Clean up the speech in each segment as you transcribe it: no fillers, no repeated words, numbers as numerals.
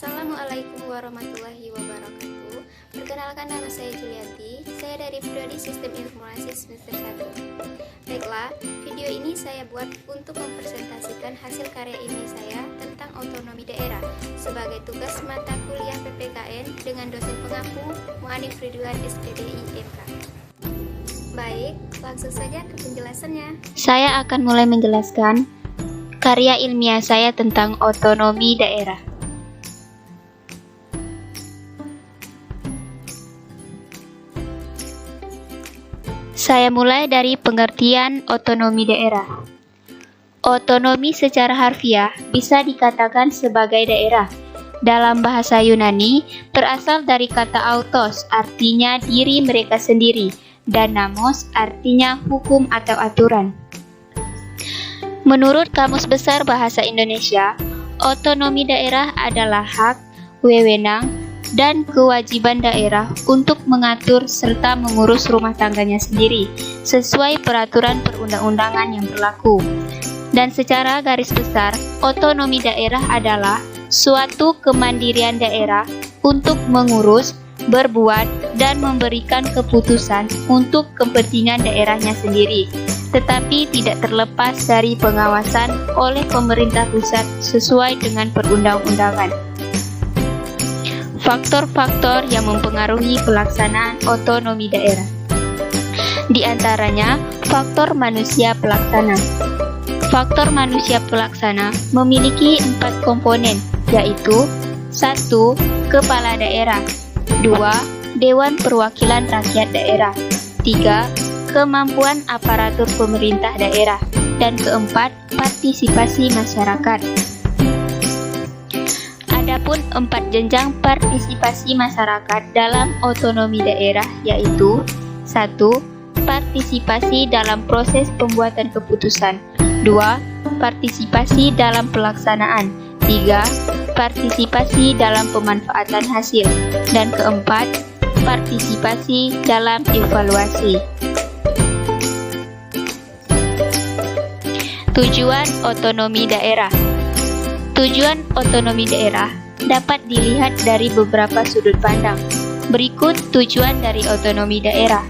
Assalamualaikum warahmatullahi wabarakatuh. Perkenalkan, nama saya Julianti. Saya dari Prodi Sistem Informasi semester 1. Baiklah, video ini saya buat untuk mempresentasikan hasil karya ilmiah saya tentang otonomi daerah sebagai tugas mata kuliah PPKN dengan dosen pengampu Mu'anif Ridwan SPDI MK. Baik, langsung saja ke penjelasannya. Saya akan mulai menjelaskan karya ilmiah saya tentang otonomi daerah. Saya mulai dari pengertian otonomi daerah. Otonomi secara harfiah bisa dikatakan sebagai daerah. Dalam bahasa Yunani, berasal dari kata autos, artinya diri mereka sendiri, dan namos, artinya hukum atau aturan. Menurut Kamus Besar Bahasa Indonesia, otonomi daerah adalah hak, wewenang, dan kewajiban daerah untuk mengatur serta mengurus rumah tangganya sendiri sesuai peraturan perundang-undangan yang berlaku. Dan secara garis besar, otonomi daerah adalah suatu kemandirian daerah untuk mengurus, berbuat, dan memberikan keputusan untuk kepentingan daerahnya sendiri, tetapi tidak terlepas dari pengawasan oleh pemerintah pusat sesuai dengan perundang-undangan. Faktor-faktor yang mempengaruhi pelaksanaan otonomi daerah. Di antaranya, faktor manusia pelaksana. Faktor manusia pelaksana memiliki 4 komponen, yaitu 1. Kepala daerah, 2. Dewan Perwakilan Rakyat Daerah, 3. Kemampuan aparatur pemerintah daerah, dan keempat, partisipasi masyarakat. Adapun 4 jenjang partisipasi masyarakat dalam otonomi daerah yaitu 1. Partisipasi dalam proses pembuatan keputusan, 2. Partisipasi dalam pelaksanaan, 3. Partisipasi dalam pemanfaatan hasil, dan keempat, partisipasi dalam evaluasi. Tujuan otonomi daerah. Tujuan otonomi daerah dapat dilihat dari beberapa sudut pandang. Berikut tujuan dari otonomi daerah.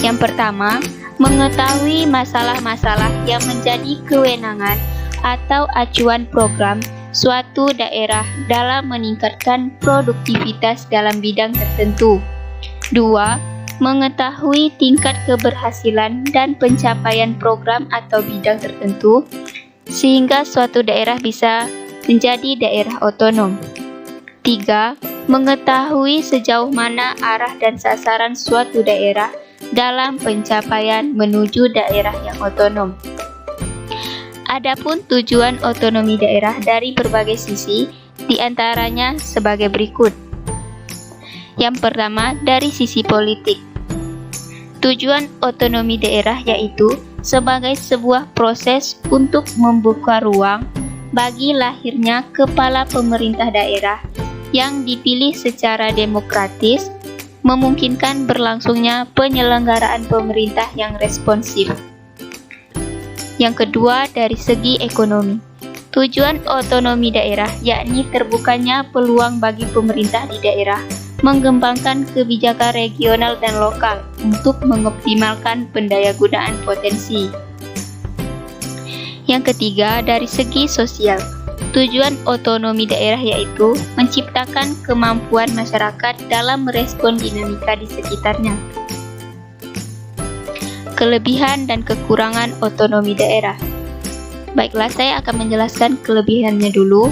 Yang pertama, mengetahui masalah-masalah yang menjadi kewenangan atau acuan program suatu daerah dalam meningkatkan produktivitas dalam bidang tertentu. 2. Mengetahui tingkat keberhasilan dan pencapaian program atau bidang tertentu sehingga suatu daerah bisa menjadi daerah otonom. 3. Mengetahui sejauh mana arah dan sasaran suatu daerah dalam pencapaian menuju daerah yang otonom. Adapun tujuan otonomi daerah dari berbagai sisi, diantaranya sebagai berikut. Yang pertama, dari sisi politik. Tujuan otonomi daerah yaitu sebagai sebuah proses untuk membuka ruang bagi lahirnya kepala pemerintah daerah yang dipilih secara demokratis, memungkinkan berlangsungnya penyelenggaraan pemerintah yang responsif. Yang kedua, dari segi ekonomi. Tujuan otonomi daerah yakni terbukanya peluang bagi pemerintah di daerah mengembangkan kebijakan regional dan lokal untuk mengoptimalkan pendayagunaan potensi. Yang ketiga, dari segi sosial. Tujuan otonomi daerah yaitu menciptakan kemampuan masyarakat dalam merespon dinamika di sekitarnya. Kelebihan dan kekurangan otonomi daerah. Baiklah, saya akan menjelaskan kelebihannya dulu.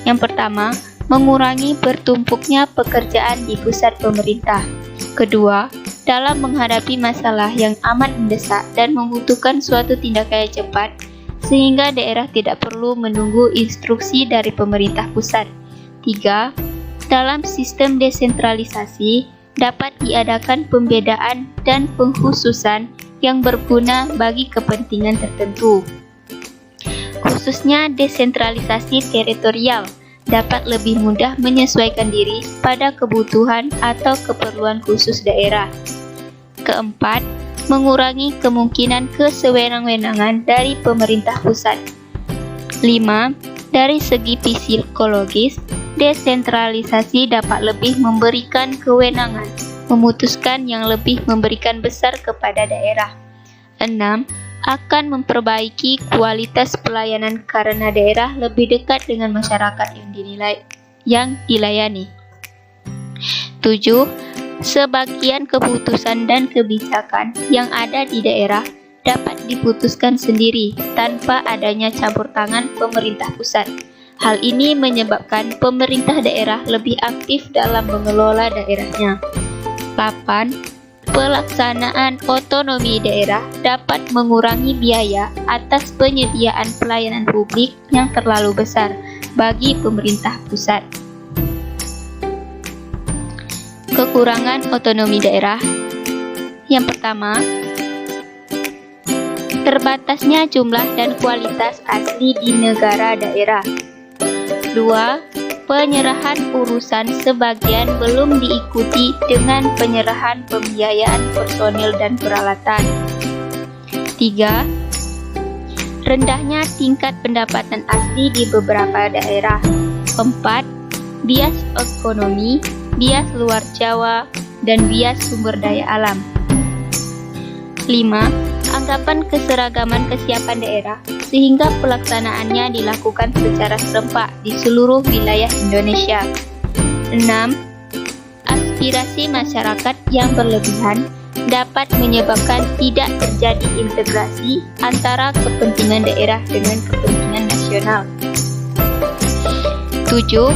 Yang pertama, mengurangi bertumpuknya pekerjaan di pusat pemerintah. Kedua, dalam menghadapi masalah yang amat mendesak dan membutuhkan suatu tindakan yang cepat, sehingga daerah tidak perlu menunggu instruksi dari pemerintah pusat. 3. Dalam sistem desentralisasi, dapat diadakan pembedaan dan pengkhususan yang berguna bagi kepentingan tertentu. Khususnya desentralisasi teritorial, dapat lebih mudah menyesuaikan diri pada kebutuhan atau keperluan khusus daerah. Keempat, mengurangi kemungkinan kesewenang-wenangan dari pemerintah pusat. 5. Dari segi psikologis, Desentralisasi dapat lebih memberikan kewenangan, memutuskan yang lebih memberikan besar kepada daerah. 6. Akan memperbaiki kualitas pelayanan karena daerah lebih dekat dengan masyarakat yang dilayani. 7. Sebagian keputusan dan kebijakan yang ada di daerah dapat diputuskan sendiri tanpa adanya campur tangan pemerintah pusat. Hal ini menyebabkan pemerintah daerah lebih aktif dalam mengelola daerahnya. 8. Pelaksanaan otonomi daerah dapat mengurangi biaya atas penyediaan pelayanan publik yang terlalu besar bagi pemerintah pusat. Kekurangan otonomi daerah. Yang pertama, terbatasnya jumlah dan kualitas asli di negara daerah. 2. Penyerahan urusan sebagian belum diikuti dengan penyerahan pembiayaan personil dan peralatan. 3. Rendahnya tingkat pendapatan asli di beberapa daerah. 4. Bias ekonomi, bias luar Jawa, dan bias sumber daya alam. 5. Anggapan keseragaman kesiapan daerah sehingga pelaksanaannya dilakukan secara serempak di seluruh wilayah Indonesia. 6. Aspirasi masyarakat yang berlebihan dapat menyebabkan tidak terjadi integrasi antara kepentingan daerah dengan kepentingan nasional. 7.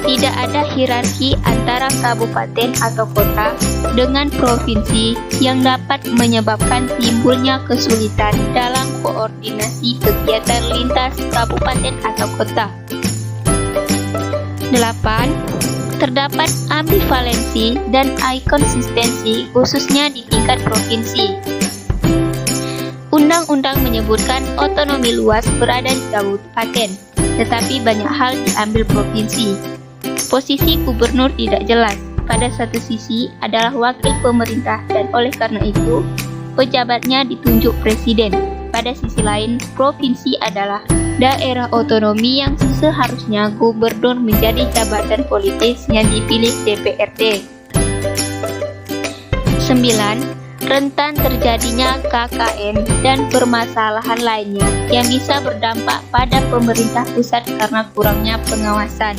Tidak ada hierarki antara kabupaten atau kota dengan provinsi yang dapat menyebabkan timbulnya kesulitan dalam koordinasi kegiatan lintas kabupaten atau kota. 8. Terdapat ambivalensi dan inkonsistensi khususnya di tingkat provinsi. Undang-undang menyebutkan otonomi luas berada di kabupaten, tetapi banyak hal diambil provinsi. Posisi gubernur tidak jelas. Pada satu sisi adalah wakil pemerintah dan oleh karena itu pejabatnya ditunjuk presiden. Pada sisi lain, provinsi adalah daerah otonomi yang seharusnya gubernur menjadi jabatan politis yang dipilih DPRD. 9. Rentan terjadinya KKN dan permasalahan lainnya yang bisa berdampak pada pemerintah pusat karena kurangnya pengawasan.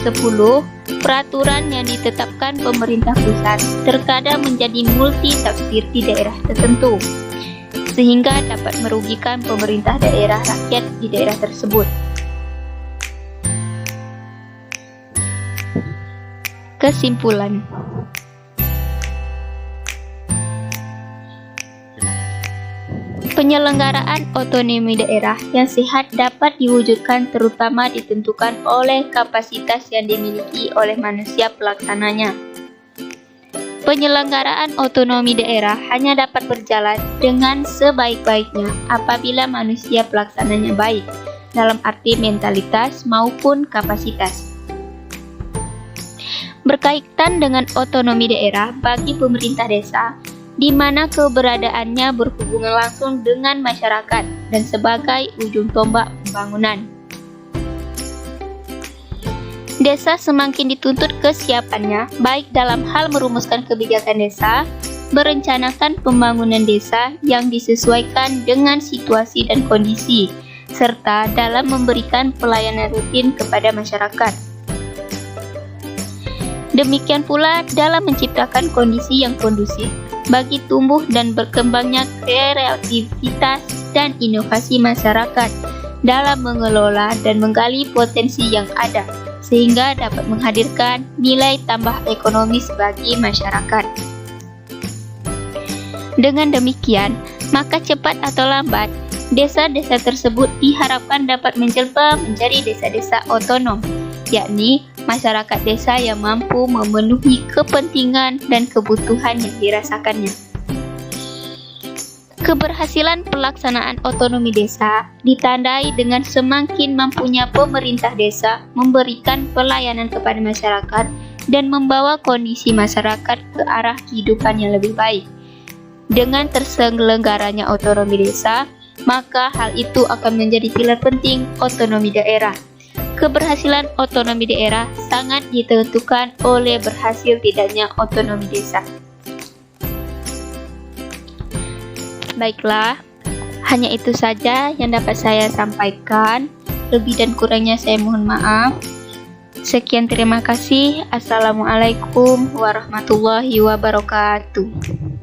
10. Peraturan yang ditetapkan pemerintah pusat terkadang menjadi multi tafsir di daerah tertentu, sehingga dapat merugikan pemerintah daerah rakyat di daerah tersebut. Kesimpulan. Penyelenggaraan otonomi daerah yang sehat dapat diwujudkan terutama ditentukan oleh kapasitas yang dimiliki oleh manusia pelaksananya. Penyelenggaraan otonomi daerah hanya dapat berjalan dengan sebaik-baiknya apabila manusia pelaksananya baik, dalam arti mentalitas maupun kapasitas. Berkaitan dengan otonomi daerah bagi pemerintah desa, di mana keberadaannya berhubungan langsung dengan masyarakat dan sebagai ujung tombak pembangunan. Desa semakin dituntut kesiapannya, baik dalam hal merumuskan kebijakan desa, merencanakan pembangunan desa yang disesuaikan dengan situasi dan kondisi, serta dalam memberikan pelayanan rutin kepada masyarakat. Demikian pula dalam menciptakan kondisi yang kondusif bagi tumbuh dan berkembangnya kreativitas dan inovasi masyarakat dalam mengelola dan menggali potensi yang ada, sehingga dapat menghadirkan nilai tambah ekonomis bagi masyarakat. Dengan demikian, maka cepat atau lambat, desa-desa tersebut diharapkan dapat menjelma menjadi desa-desa otonom, yakni masyarakat desa yang mampu memenuhi kepentingan dan kebutuhan yang dirasakannya. Keberhasilan pelaksanaan otonomi desa ditandai dengan semakin mampunya pemerintah desa memberikan pelayanan kepada masyarakat dan membawa kondisi masyarakat ke arah kehidupan yang lebih baik. Dengan terselenggaranya otonomi desa, maka hal itu akan menjadi pilar penting otonomi daerah. Keberhasilan otonomi daerah sangat ditentukan oleh berhasil tidaknya otonomi desa. Baiklah, hanya itu saja yang dapat saya sampaikan. Lebih dan kurangnya saya mohon maaf. Sekian, terima kasih. Assalamualaikum warahmatullahi wabarakatuh.